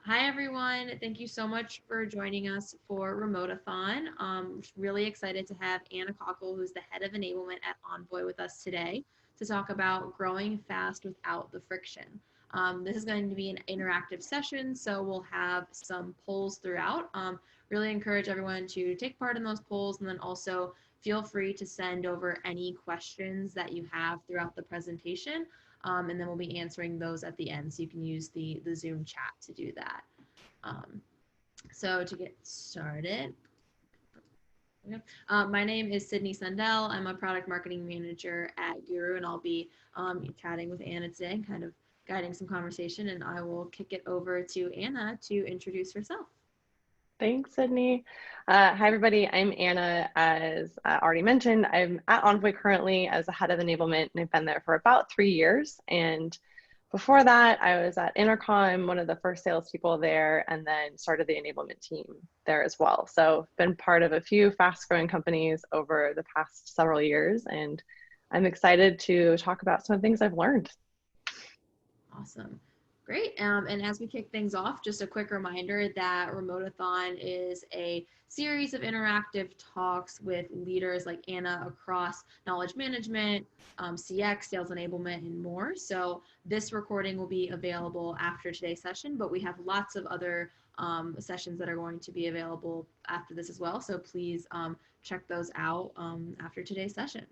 Hi, everyone. Thank you so much for joining us for Remote-a-thon. Really excited to have Anna Cockle, who's the head of enablement at Envoy, with us today to talk about growing fast without the friction. This is going to be an interactive session, so we'll have some polls throughout. Really encourage everyone to take part in those polls, and then also feel free to send over any questions that you have throughout the presentation. And then we'll be answering those at the end. So you can use the Zoom chat to do that. Um, so to get started, okay. My name is Sydney Sundell. I'm a product marketing manager at Guru, and I'll be chatting with Anna today, kind of guiding some conversation. And I will kick it over to Anna to introduce herself. Thanks, Sydney. Hi, everybody. I'm Anna. As already mentioned, I'm at Envoy currently as the head of enablement, and I've been there for about 3 years. And before that, I was at Intercom, one of the first salespeople there, and then started the enablement team there as well. So I've been part of a few fast-growing companies over the past several years, and I'm excited to talk about some of the things I've learned. Awesome. Great. And as we kick things off, just a quick reminder that Remote-a-thon is a series of interactive talks with leaders like Anna across knowledge management, CX, sales enablement, and more. So this recording will be available after today's session, but we have lots of other sessions that are going to be available after this as well. So please check those out after today's session.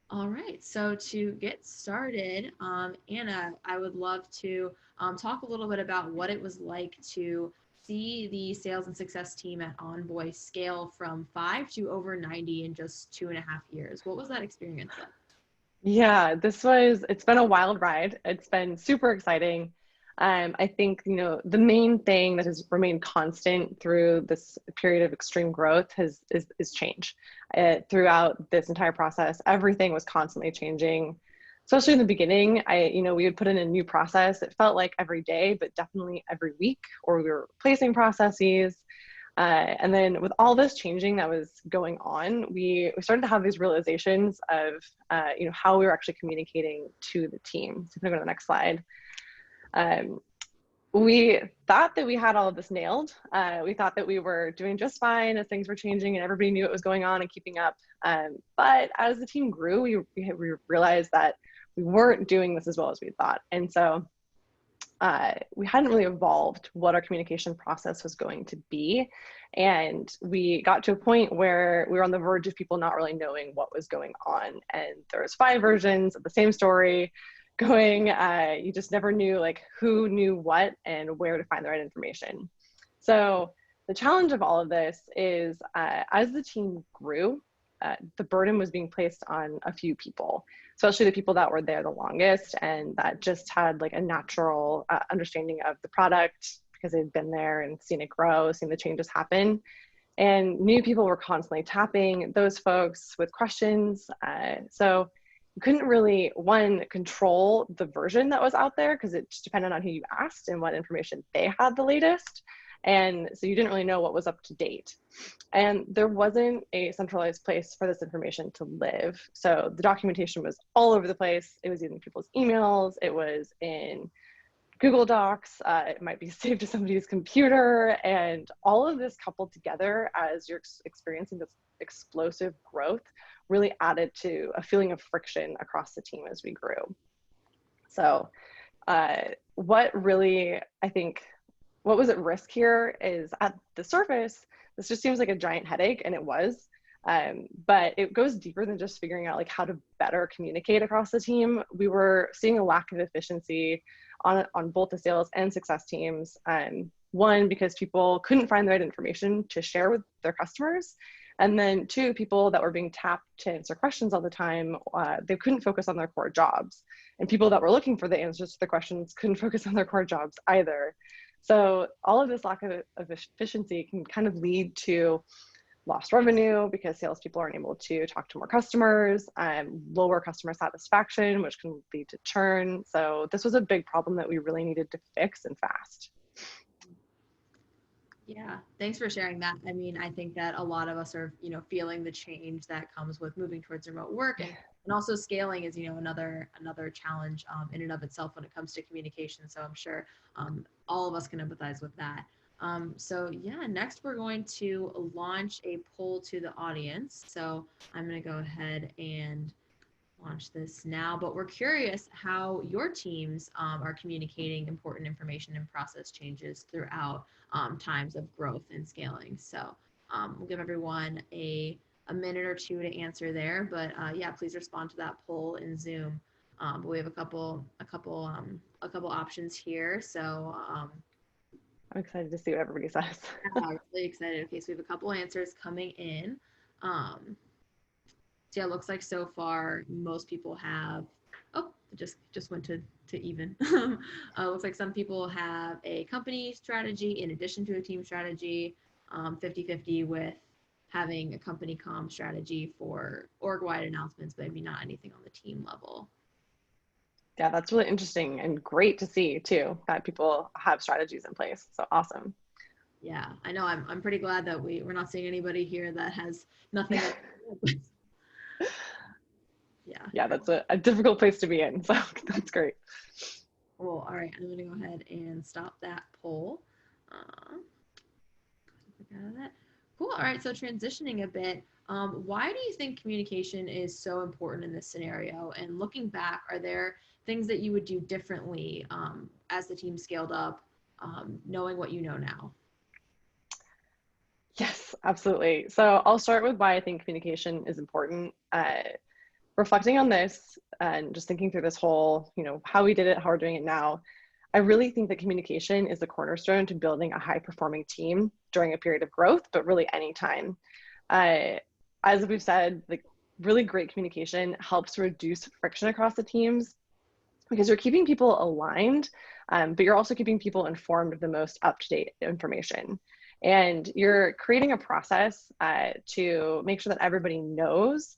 All right, so to get started, Anna, I would love to talk a little bit about what it was like to see the sales and success team at Envoy scale from 5 to over 90 in just 2.5 years. What was that experience like? Yeah, it's been a wild ride. It's been super exciting. I think, the main thing that has remained constant through this period of extreme growth is change. Throughout this entire process, everything was constantly changing. Especially in the beginning, we would put in a new process. It felt like every day, but definitely every week, or we were replacing processes. And then with all this changing that was going on, we started to have these realizations of how we were actually communicating to the team. So if we go to the next slide. Um, we thought that we had all of this nailed. We thought that we were doing just fine as things were changing and everybody knew what was going on and keeping up. But as the team grew, we realized that we weren't doing this as well as we thought. And so we hadn't really evolved what our communication process was going to be. And we got to a point where we were on the verge of people not really knowing what was going on. And there was 5 versions of the same story going. You just never knew like who knew what and where to find the right information. So the challenge of all of this is as the team grew, the burden was being placed on a few people, especially the people that were there the longest and that just had like a natural understanding of the product because they'd been there and seen it grow, seen the changes happen. And new people were constantly tapping those folks with questions. So you couldn't really, one, control the version that was out there because it just depended on who you asked and what information they had the latest. And so you didn't really know what was up to date. And there wasn't a centralized place for this information to live. So the documentation was all over the place. It was in people's emails. It was in Google Docs. It might be saved to somebody's computer. And all of this coupled together as you're experiencing this explosive growth really added to a feeling of friction across the team as we grew. So what really, I think, what was at risk here is at the surface, this just seems like a giant headache, and it was. But it goes deeper than just figuring out like how to better communicate across the team. We were seeing a lack of efficiency on both the sales and success teams. One, because people couldn't find the right information to share with their customers. And then 2, people that were being tapped to answer questions all the time, they couldn't focus on their core jobs. And people that were looking for the answers to the questions couldn't focus on their core jobs either. So all of this lack of efficiency can kind of lead to lost revenue because salespeople aren't able to talk to more customers, lower customer satisfaction, which can lead to churn. So this was a big problem that we really needed to fix and fast. Yeah, thanks for sharing that. I mean, I think that a lot of us are, feeling the change that comes with moving towards remote work and And also scaling is, another challenge in and of itself when it comes to communication. So I'm sure all of us can empathize with that. So yeah, next we're going to launch a poll to the audience. So I'm going to go ahead and launch this now, but we're curious how your teams are communicating important information and process changes throughout times of growth and scaling. So we'll give everyone a minute or two to answer there, but yeah, please respond to that poll in Zoom. But we have a couple options here. So I'm excited to see what everybody says. yeah, really excited. Okay, so we have a couple answers coming in. Um, So yeah, it looks like so far most people have. Oh, it just went to even. Looks like some people have a company strategy in addition to a team strategy. 50-50 with having a company comm strategy for org-wide announcements, but maybe not anything on the team level. Yeah, that's really interesting and great to see too, that people have strategies in place. So awesome. Yeah, I know. I'm pretty glad that we're not seeing anybody here that has nothing. Yeah. Yeah, that's a difficult place to be in. So that's great. Well, all right. I'm going to go ahead and stop that poll. Uh, out of that. Cool. All right. So transitioning a bit, why do you think communication is so important in this scenario? And looking back, are there things that you would do differently as the team scaled up, knowing what you know now? Yes, absolutely. So I'll start with why I think communication is important. Reflecting on this and just thinking through this whole, how we did it, how we're doing it now, I really think that communication is the cornerstone to building a high performing team during a period of growth, but really any time. As we've said, like really great communication helps reduce friction across the teams because you're keeping people aligned, but you're also keeping people informed of the most up-to-date information. And you're creating a process to make sure that everybody knows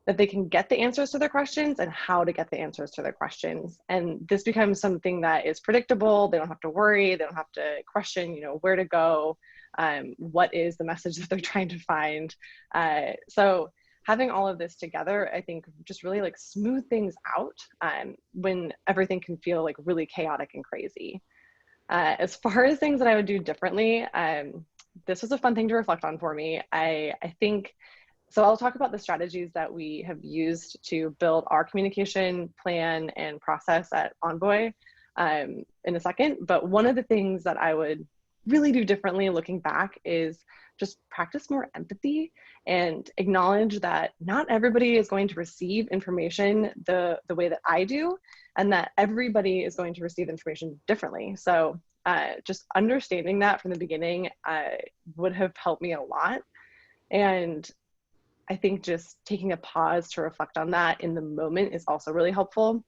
that they can get the answers to their questions and how to get the answers to their questions. And this becomes something that is predictable. They don't have to worry. They don't have to question, where to go, what is the message that they're trying to find. So having all of this together, I think just really like smooth things out when everything can feel like really chaotic and crazy. As far as things that I would do differently, this was a fun thing to reflect on for me. I think, so I'll talk about the strategies that we have used to build our communication plan and process at Envoy in a second. But one of the things that I would really do differently looking back is just practice more empathy and acknowledge that not everybody is going to receive information the way that I do, and that everybody is going to receive information differently. So just understanding that from the beginning would have helped me a lot. And I think just taking a pause to reflect on that in the moment is also really helpful.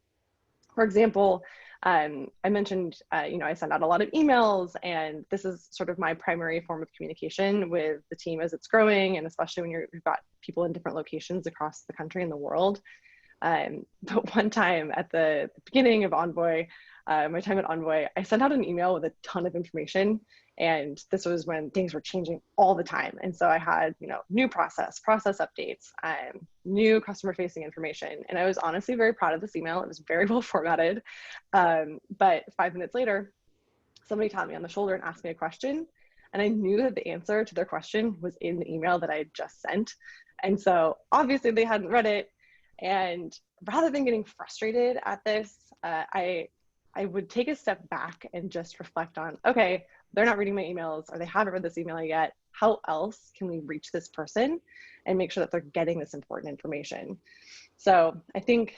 For example, I mentioned, I send out a lot of emails, and this is sort of my primary form of communication with the team as it's growing, and especially when you've got people in different locations across the country and the world. But one time at the beginning of Envoy, my time at Envoy, I sent out an email with a ton of information. And this was when things were changing all the time. And so I had, new process updates, new customer facing information. And I was honestly very proud of this email. It was very well formatted. But 5 minutes later, somebody tapped me on the shoulder and asked me a question. And I knew that the answer to their question was in the email that I had just sent. And so obviously they hadn't read it. And rather than getting frustrated at this, I would take a step back and just reflect on, okay, they're not reading my emails, or they haven't read this email yet. How else can we reach this person and make sure that they're getting this important information? So I think,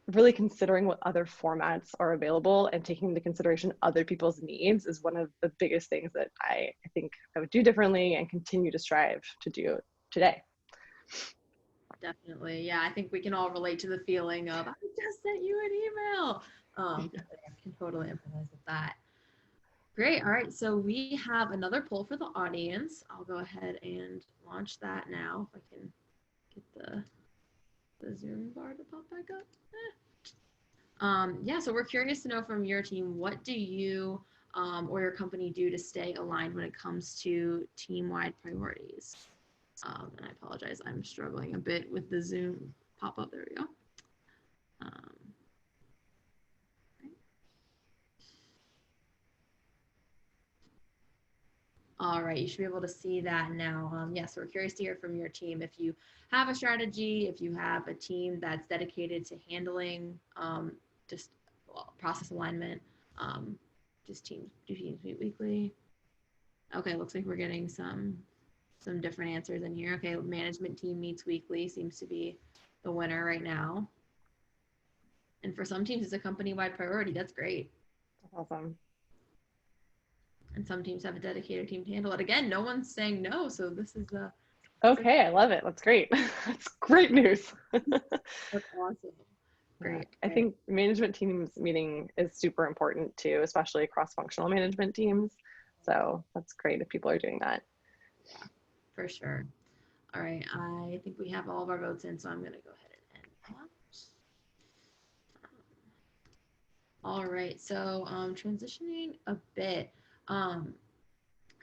really considering what other formats are available and taking into consideration other people's needs is one of the biggest things that I think I would do differently and continue to strive to do today. Definitely. Yeah, I think we can all relate to the feeling of, I just sent you an email. I can totally empathize with that. Great. All right. So we have another poll for the audience. I'll go ahead and launch that now if I can get the Zoom bar to pop back up. Yeah, so we're curious to know from your team, what do you or your company do to stay aligned when it comes to team-wide priorities? And I apologize, I'm struggling a bit with the Zoom pop up. There we go. Um, All right, you should be able to see that now. Yes, we're curious to hear from your team. If you have a strategy, if you have a team that's dedicated to handling just process alignment, um, just do teams meet weekly? Okay, looks like we're getting some different answers in here. Okay, management team meets weekly seems to be the winner right now. And for some teams, it's a company-wide priority. That's great. Awesome. And some teams have a dedicated team to handle it. Again, no one's saying no, so this is Okay, I love it. That's great. That's great news. that's awesome. Great. I think management teams meeting is super important too, especially cross-functional management teams. So that's great if people are doing that. Yeah, for sure. All right, I think we have all of our votes in, so I'm going to go ahead and end that. All right, so transitioning a bit, and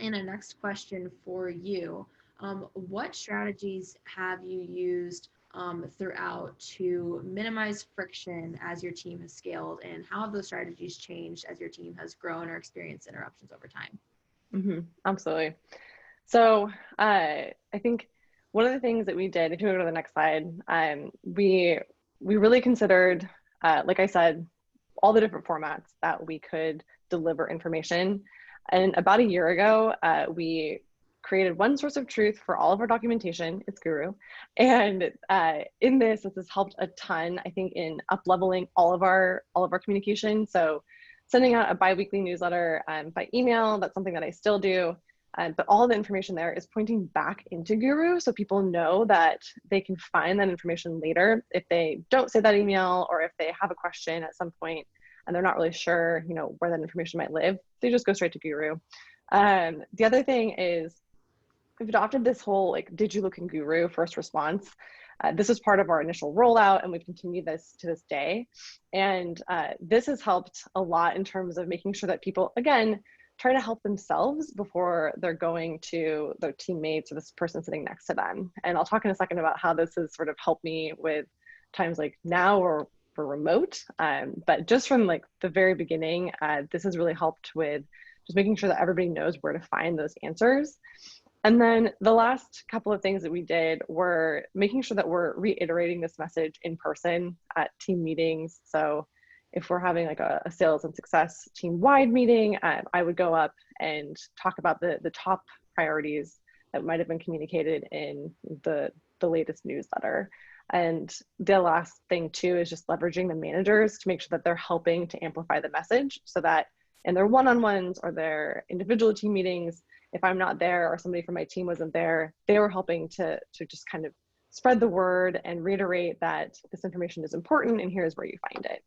a next question for you. What strategies have you used throughout to minimize friction as your team has scaled, and how have those strategies changed as your team has grown or experienced interruptions over time? Absolutely. So I think one of the things that we did, if you go to the next slide, we really considered, like I said, all the different formats that we could deliver information. And about a year ago, we created one source of truth for all of our documentation. It's Guru. And in this has helped a ton, I think, in up-leveling all of our communication. So sending out a bi-weekly newsletter by email, that's something that I still do. But all the information there is pointing back into Guru, so people know that they can find that information later if they don't say that email, or if they have a question at some point and they're not really sure, where that information might live. They just go straight to Guru. The other thing is we've adopted this whole did you look in Guru first response. This is part of our initial rollout, and we've continued this to this day. And this has helped a lot in terms of making sure that people, again, try to help themselves before they're going to their teammates or this person sitting next to them. And I'll talk in a second about how this has sort of helped me with times like now or for remote. But just from the very beginning, this has really helped with just making sure that everybody knows where to find those answers. And then the last couple of things that we did were making sure that we're reiterating this message in person at team meetings. So if we're having a sales and success team-wide meeting, I would go up and talk about the top priorities that might have been communicated in the latest newsletter. And the last thing too is just leveraging the managers to make sure that they're helping to amplify the message, so that in their one-on-ones or their individual team meetings, if I'm not there or somebody from my team wasn't there, they were helping to just kind of spread the word and reiterate that this information is important and here's where you find it.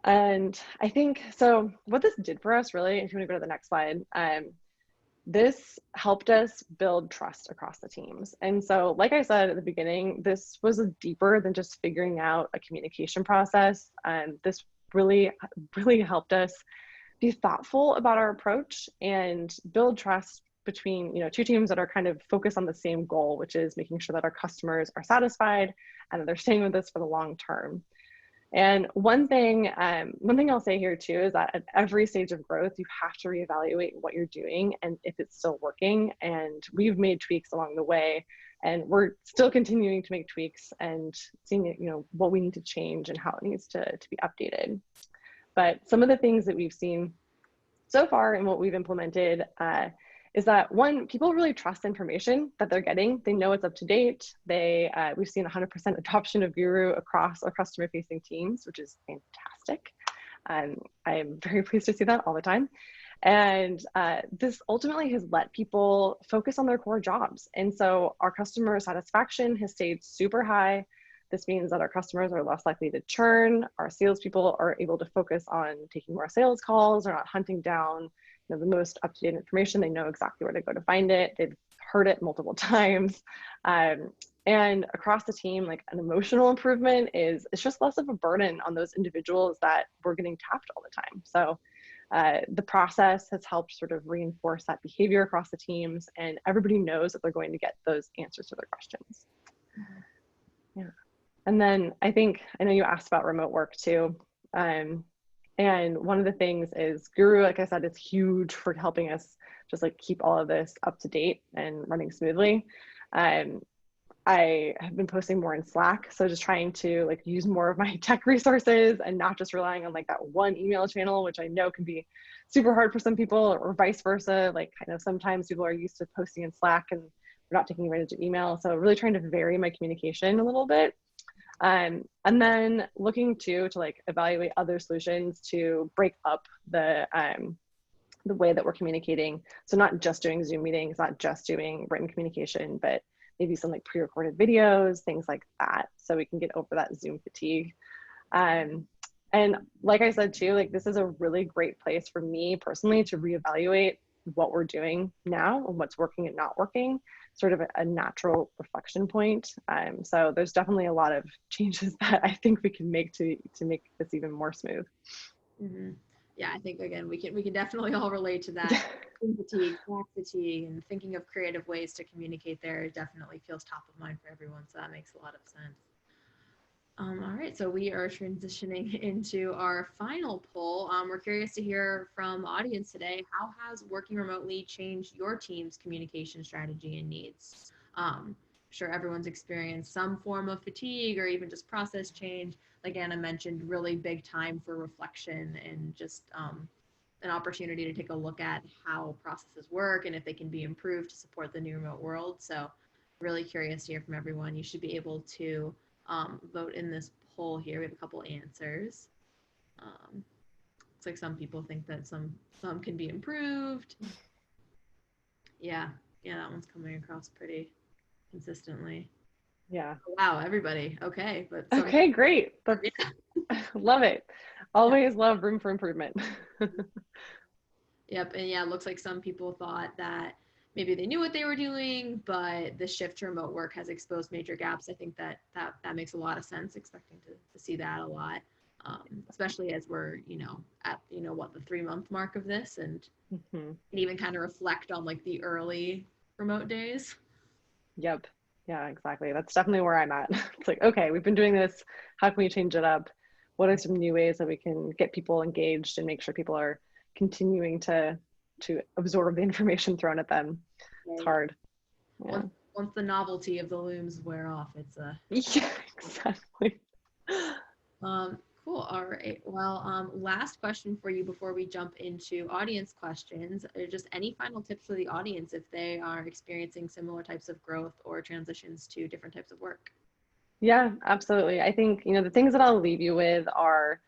And I think, so what this did for us really, if you want to go to the next slide, this helped us build trust across the teams. And so, like I said at the beginning, this was deeper than just figuring out a communication process. This really, really helped us be thoughtful about our approach and build trust between two teams that are kind of focused on the same goal, which is making sure that our customers are satisfied and that they're staying with us for the long term. And one thing I'll say here too is that at every stage of growth, you have to reevaluate what you're doing and if it's still working. And we've made tweaks along the way, and we're still continuing to make tweaks and seeing what we need to change and how it needs to be updated. But some of the things that we've seen so far and what we've implemented is that, one, people really trust information that they're getting. They know it's up to date. We've seen 100% adoption of Guru across our customer-facing teams, which is fantastic. I am very pleased to see that all the time. And this ultimately has let people focus on their core jobs. And so our customer satisfaction has stayed super high. This means that our customers are less likely to churn. Our salespeople are able to focus on taking more sales calls. They're not hunting down the most up-to-date information. They know exactly where to go to find it. They've heard it multiple times. And across the team, an emotional improvement is it's just less of a burden on those individuals that were getting tapped all the time. So the process has helped sort of reinforce that behavior across the teams, and everybody knows that they're going to get those answers to their questions. Yeah. And then I know you asked about remote work too. Um, and one of the things is Guru, like I said, is huge for helping us just like keep all of this up to date and running smoothly. Um, I have been posting more in Slack. So just trying to like use more of my tech resources and not just relying on like that one email channel, which I know can be super hard for some people, or vice versa. Like kind of sometimes people are used to posting in Slack and we're not taking advantage of email. So really trying to vary my communication a little bit. And then looking to like evaluate other solutions to break up the way that we're communicating. So not just doing Zoom meetings, not just doing written communication, but maybe some like pre-recorded videos, things like that, so we can get over that Zoom fatigue. Um, and like I said too, like this is a really great place for me personally to reevaluate what we're doing now and what's working and not working, sort of a natural reflection point. So there's definitely a lot of changes that I think we can make to make this even more smooth. Mm-hmm. Yeah, I think again we can definitely all relate to that. Zoom fatigue, Slack fatigue, and thinking of creative ways to communicate there definitely feels top of mind for everyone. So that makes a lot of sense. All right, so we are transitioning into our final poll. We're curious to hear from the audience today. How has working remotely changed your team's communication strategy and needs? I'm sure everyone's experienced some form of fatigue or even just process change. Like Anna mentioned, really big time for reflection and just an opportunity to take a look at how processes work and if they can be improved to support the new remote world. So, really curious to hear from everyone. You should be able to vote in this poll here. We have a couple answers. Um, it's like some people think that some can be improved. Yeah, yeah, that one's coming across pretty consistently. Yeah. Wow, everybody. Okay, but some Okay, great. That's yeah, love it. yeah. Always love room for improvement. Yep, and yeah, it looks like some people thought that maybe they knew what they were doing, but the shift to remote work has exposed major gaps. I think that makes a lot of sense. Expecting to see that a lot, especially as we're at what the 3 month mark of this, and Mhm. even kind of reflect on like the early remote days. Yep. Yeah, exactly. That's definitely where I'm at. It's like, okay, we've been doing this. How can we change it up? What are some new ways that we can get people engaged and make sure people are continuing to absorb the information thrown at them? It's Right. hard. Yeah. Once the novelty of the looms wear off, it's a Yeah, exactly. Um, cool. All right. Well, last question for you before we jump into audience questions. Just any final tips for the audience if they are experiencing similar types of growth or transitions to different types of work? Yeah, absolutely. I think, the things that I'll leave you with are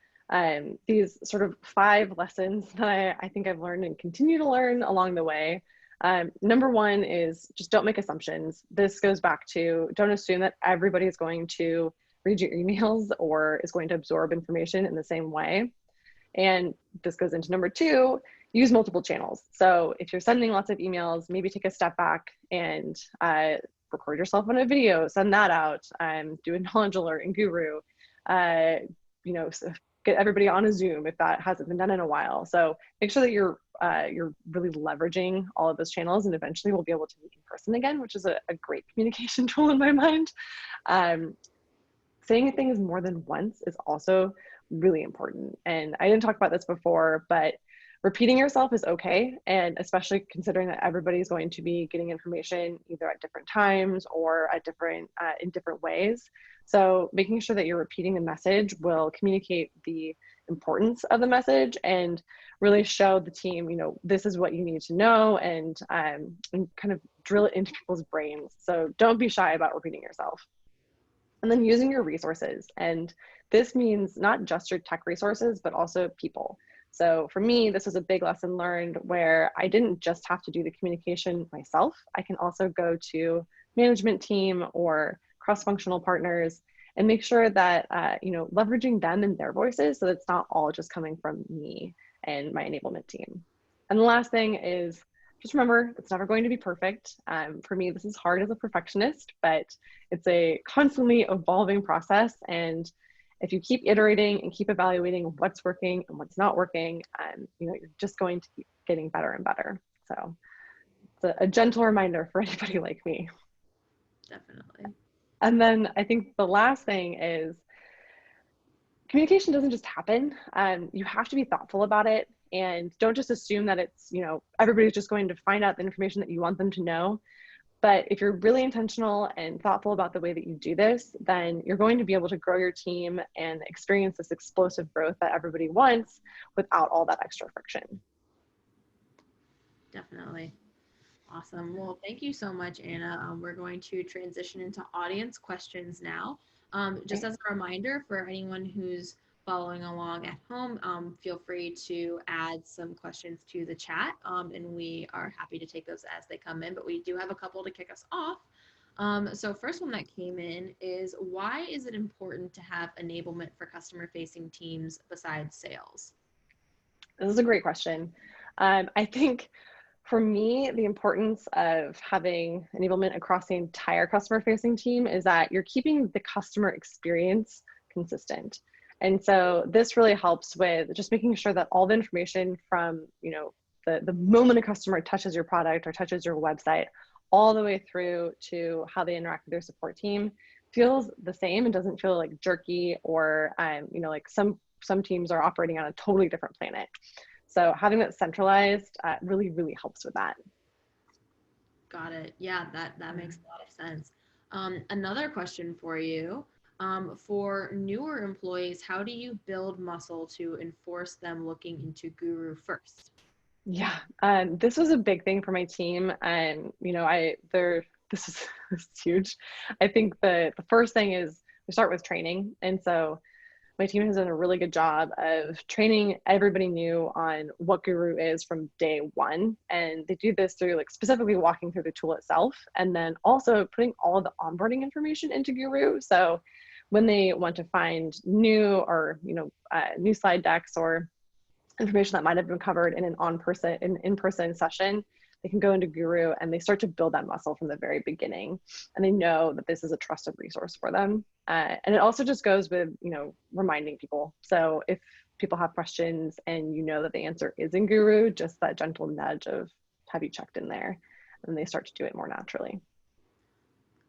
these sort of 5 lessons that I think I've learned and continue to learn along the way. Number one is just don't make assumptions. This goes back to don't assume that everybody is going to read your emails or is going to absorb information in the same way. And this goes into number two, use multiple channels. So if you're sending lots of emails, maybe take a step back and record yourself on a video, send that out, do a knowledge alert in Guru, uh, so get everybody on a Zoom if that hasn't been done in a while. So make sure that you're really leveraging all of those channels, and eventually we'll be able to meet in person again, which is a great communication tool in my mind. Um, Saying things more than once is also really important. And I didn't talk about this before, but repeating yourself is okay. And especially considering that everybody's going to be getting information either at different times or at in different ways. So making sure that you're repeating the message will communicate the importance of the message and really show the team, this is what you need to know, and kind of drill it into people's brains. So don't be shy about repeating yourself. And then using your resources. And this means not just your tech resources, but also people. So for me, this was a big lesson learned where I didn't just have to do the communication myself. I can also go to management team or cross-functional partners and make sure that, leveraging them and their voices so that it's not all just coming from me and my enablement team. And the last thing is just remember, it's never going to be perfect. For me, this is hard as a perfectionist, but it's a constantly evolving process. And if you keep iterating and keep evaluating what's working and what's not working, you're just going to keep getting better and better. So it's a gentle reminder for anybody like me. Definitely. And then I think the last thing is communication doesn't just happen. You have to be thoughtful about it, and don't just assume that it's, everybody's just going to find out the information that you want them to know. But if you're really intentional and thoughtful about the way that you do this, then you're going to be able to grow your team and experience this explosive growth that everybody wants without all that extra friction. Definitely. Awesome. Well, thank you so much, Anna. We're going to transition into audience questions now. Just Right. as a reminder for anyone who's following along at home, feel free to add some questions to the chat, and we are happy to take those as they come in. But we do have a couple to kick us off. So first one that came in is, why is it important to have enablement for customer-facing teams besides sales? This is a great question. I think for me, the importance of having enablement across the entire customer facing team is that you're keeping the customer experience consistent. And so this really helps with just making sure that all the information from, the moment a customer touches your product or touches your website, all the way through to how they interact with their support team feels the same and doesn't feel like jerky or, like some teams are operating on a totally different planet. So having that centralized really, really helps with that. Got it. Yeah, that makes a lot of sense. Another question for you. For newer employees, how do you build muscle to enforce them looking into Guru first? Yeah, this was a big thing for my team, and this is this is huge. I think the first thing is we start with training, and so my team has done a really good job of training everybody new on what Guru is from day one. And they do this through like specifically walking through the tool itself, and then also putting all of the onboarding information into Guru. So when they want to find new or, new slide decks or information that might have been covered in an in-person session, they can go into Guru and they start to build that muscle from the very beginning. And they know that this is a trusted resource for them. And it also just goes with, reminding people. So if people have questions and you know that the answer is in Guru, just that gentle nudge of, have you checked in there? And they start to do it more naturally.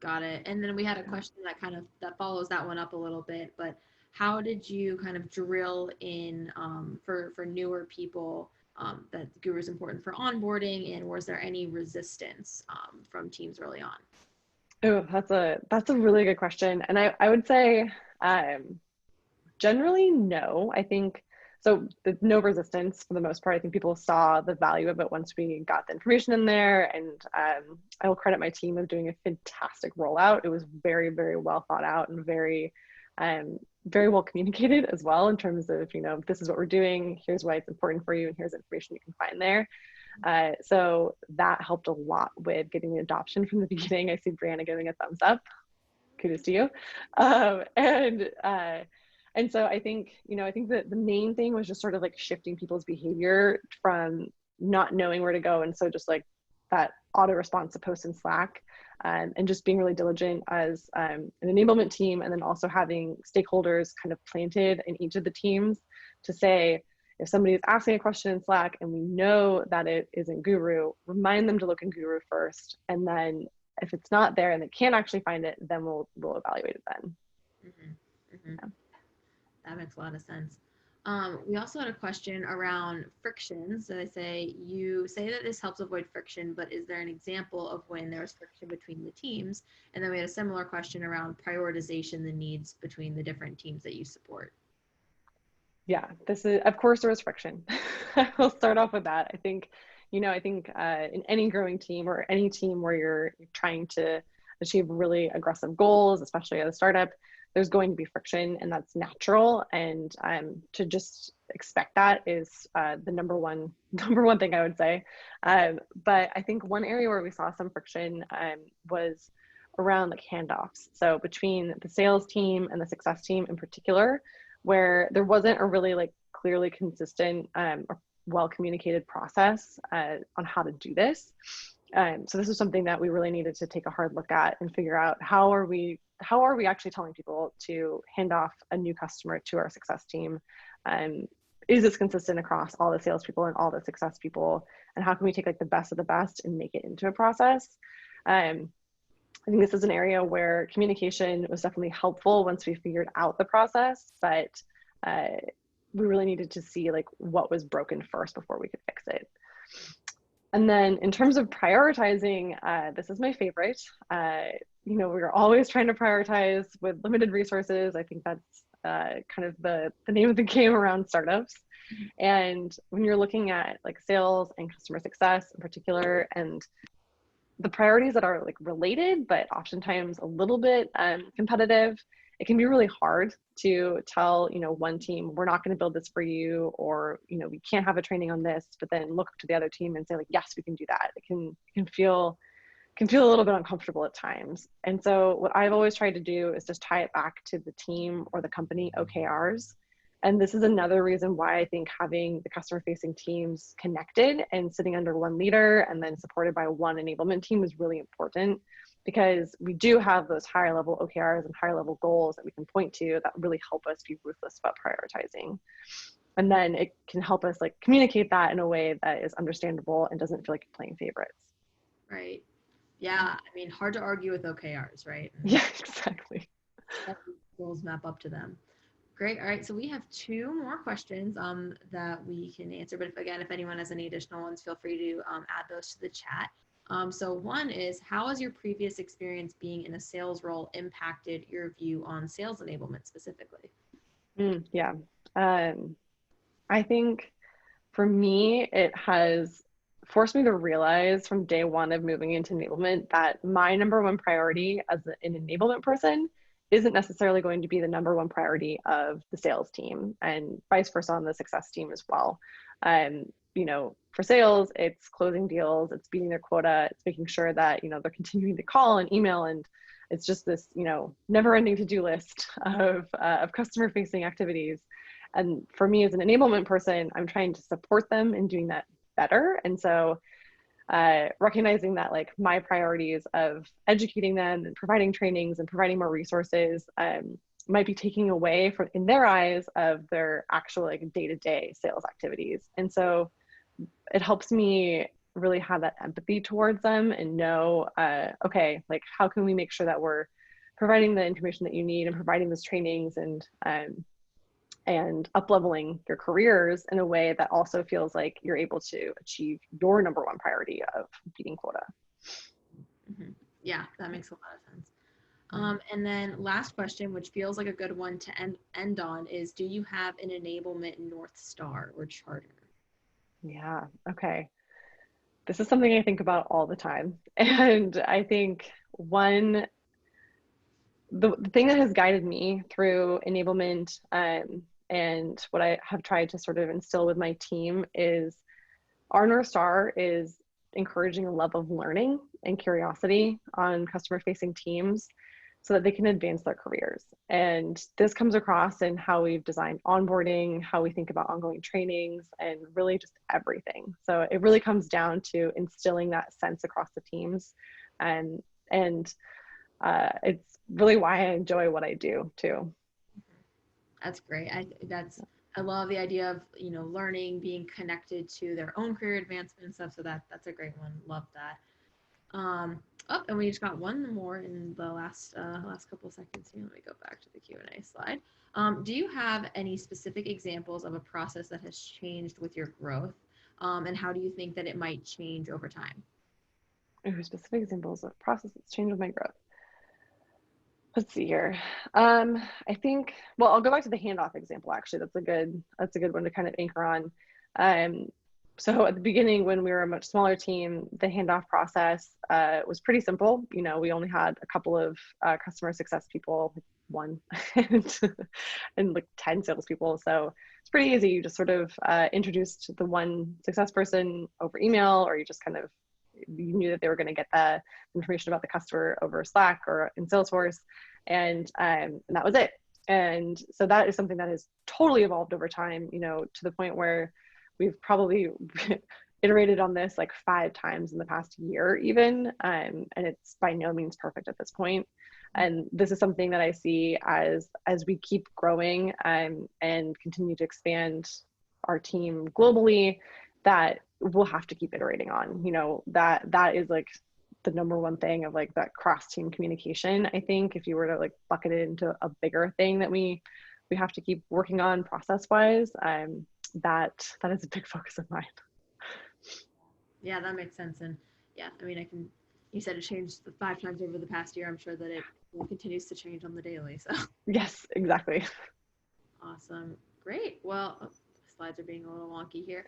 Got it. And then we had a question that follows that one up a little bit, but how did you kind of drill in for newer people that Guru is important for onboarding, and was there any resistance from teams early on? Oh, that's a really good question. And I would say generally no. I think so. The no resistance for the most part. I think people saw the value of it once we got the information in there, and I will credit my team of doing a fantastic rollout. It was very, very well thought out and very well communicated as well in terms of, this is what we're doing. Here's why it's important for you, and here's information you can find there. So that helped a lot with getting the adoption from the beginning. I see Brianna giving a thumbs up. Kudos to you. And so I think, I think that the main thing was just sort of like shifting people's behavior from not knowing where to go. And so just like that auto response to posts in Slack, and just being really diligent as an enablement team, and then also having stakeholders kind of planted in each of the teams to say, if somebody is asking a question in Slack and we know that it is in Guru, remind them to look in Guru first. And then if it's not there and they can't actually find it, then we'll evaluate it then. Mm-hmm. Mm-hmm. Yeah. That makes a lot of sense. We also had a question around friction. So you say that this helps avoid friction, but is there an example of when there was friction between the teams? And then we had a similar question around prioritization, the needs between the different teams that you support. Yeah, this is, of course, there was friction. I will start off with that. I think, in any growing team or any team where you're trying to achieve really aggressive goals, especially at a startup, there's going to be friction, and that's natural. And to just expect that is the number one thing I would say. But I think one area where we saw some friction was around like handoffs. So between the sales team and the success team in particular, where there wasn't a really like clearly consistent or well communicated process on how to do this. So this is something that we really needed to take a hard look at and figure out how are we actually telling people to hand off a new customer to our success team? Is this consistent across all the salespeople and all the success people? And how can we take like the best of the best and make it into a process? I think this is an area where communication was definitely helpful once we figured out the process, but uh, we really needed to see like what was broken first before we could fix it. And then in terms of prioritizing, this is my favorite. We're always trying to prioritize with limited resources. I think that's kind of the name of the game around startups. And when you're looking at like sales and customer success in particular, and the priorities that are like related, but oftentimes a little bit competitive, it can be really hard to tell, one team, we're not going to build this for you, or, we can't have a training on this, but then look to the other team and say like, yes, we can do that. It can feel a little bit uncomfortable at times. And so what I've always tried to do is just tie it back to the team or the company OKRs. And this is another reason why I think having the customer facing teams connected and sitting under one leader and then supported by one enablement team is really important, because we do have those higher level OKRs and higher level goals that we can point to that really help us be ruthless about prioritizing. And then it can help us like communicate that in a way that is understandable and doesn't feel like you're playing favorites. Right. Yeah. I mean, hard to argue with OKRs, right? And yeah, exactly. goals map up to them. Great. All right. So we have two more questions that we can answer. But if anyone has any additional ones, feel free to add those to the chat. So one is, how has your previous experience being in a sales role impacted your view on sales enablement specifically? Yeah. I think for me, it has forced me to realize from day one of moving into enablement that my number one priority as an enablement person isn't necessarily going to be the number one priority of the sales team, and vice versa on the success team as well. For sales, it's closing deals, it's beating their quota, it's making sure that, they're continuing to call and email, and it's just this, never ending to-do list of customer facing activities. And for me as an enablement person, I'm trying to support them in doing that better. And so recognizing that like my priorities of educating them and providing trainings and providing more resources might be taking away from, in their eyes, of their actual like day-to-day sales activities. And so it helps me really have that empathy towards them and know, okay, like how can we make sure that we're providing the information that you need and providing those trainings and up-leveling your careers in a way that also feels like you're able to achieve your number one priority of beating quota. Mm-hmm. Yeah, that makes a lot of sense. And then last question, which feels like a good one to end on, is, do you have an enablement North Star or charter? Yeah, okay. This is something I think about all the time. And I think the thing that has guided me through enablement and what I have tried to sort of instill with my team is our North Star is encouraging a love of learning and curiosity on customer facing teams so that they can advance their careers. And this comes across in how we've designed onboarding, how we think about ongoing trainings, and really just everything. So it really comes down to instilling that sense across the teams. And it's really why I enjoy what I do too. That's great. I love the idea of, learning, being connected to their own career advancement and stuff. So that's a great one. Love that. And we just got one more in the last couple of seconds here. Let me go back to the Q&A slide. Do you have any specific examples of a process that has changed with your growth? And how do you think that it might change over time? Specific examples of process that's changed with my growth. Let's see here. I think, well, I'll go back to the handoff example. Actually, that's a good one to kind of anchor on. So at the beginning, when we were a much smaller team, the handoff process was pretty simple. We only had a couple of customer success people, one, and like 10 salespeople. So it's pretty easy. You just sort of introduced the one success person over email, or you just kind of, you knew that they were going to get the information about the customer over Slack or in Salesforce, and that was it. And so that is something that has totally evolved over time, to the point where we've probably iterated on this like 5 times in the past year even, and it's by no means perfect at this point. And this is something that I see as we keep growing and continue to expand our team globally, that we'll have to keep iterating on. That is like the number one thing of like that cross team communication. I think if you were to like bucket it into a bigger thing that we have to keep working on process wise, that is a big focus of mine. Yeah, that makes sense. And yeah, I mean, you said it changed 5 times over the past year. I'm sure that it continues to change on the daily. So Yes, exactly. awesome. Great. Well, oh, slides are being a little wonky here.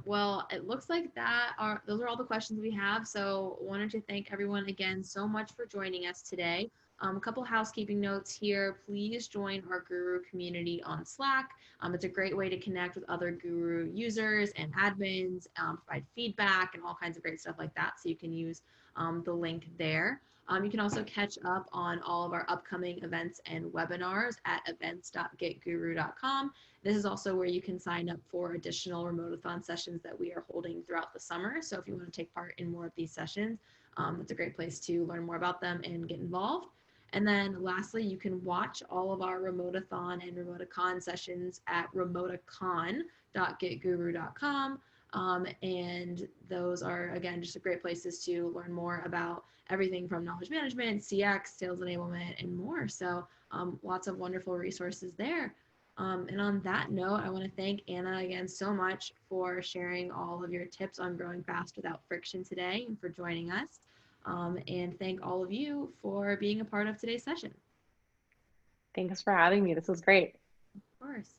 Well, it looks like those are all the questions we have. So wanted to thank everyone again so much for joining us today. A couple housekeeping notes here. Please join our Guru community on Slack. It's a great way to connect with other Guru users and admins, provide feedback and all kinds of great stuff like that. So you can use the link there. You can also catch up on all of our upcoming events and webinars at events.getguru.com. This is also where you can sign up for additional Remote-a-thon sessions that we are holding throughout the summer. So if you want to take part in more of these sessions, it's a great place to learn more about them and get involved. And then lastly, you can watch all of our Remote-a-thon and Remote-a-con sessions at remoteacon.getguru.com. And those are, again, just great places to learn more about everything from knowledge management, CX, sales enablement, and more. So lots of wonderful resources there. And on that note, I want to thank Anna again so much for sharing all of your tips on growing fast without friction today and for joining us. And thank all of you for being a part of today's session. Thanks for having me. This was great. Of course.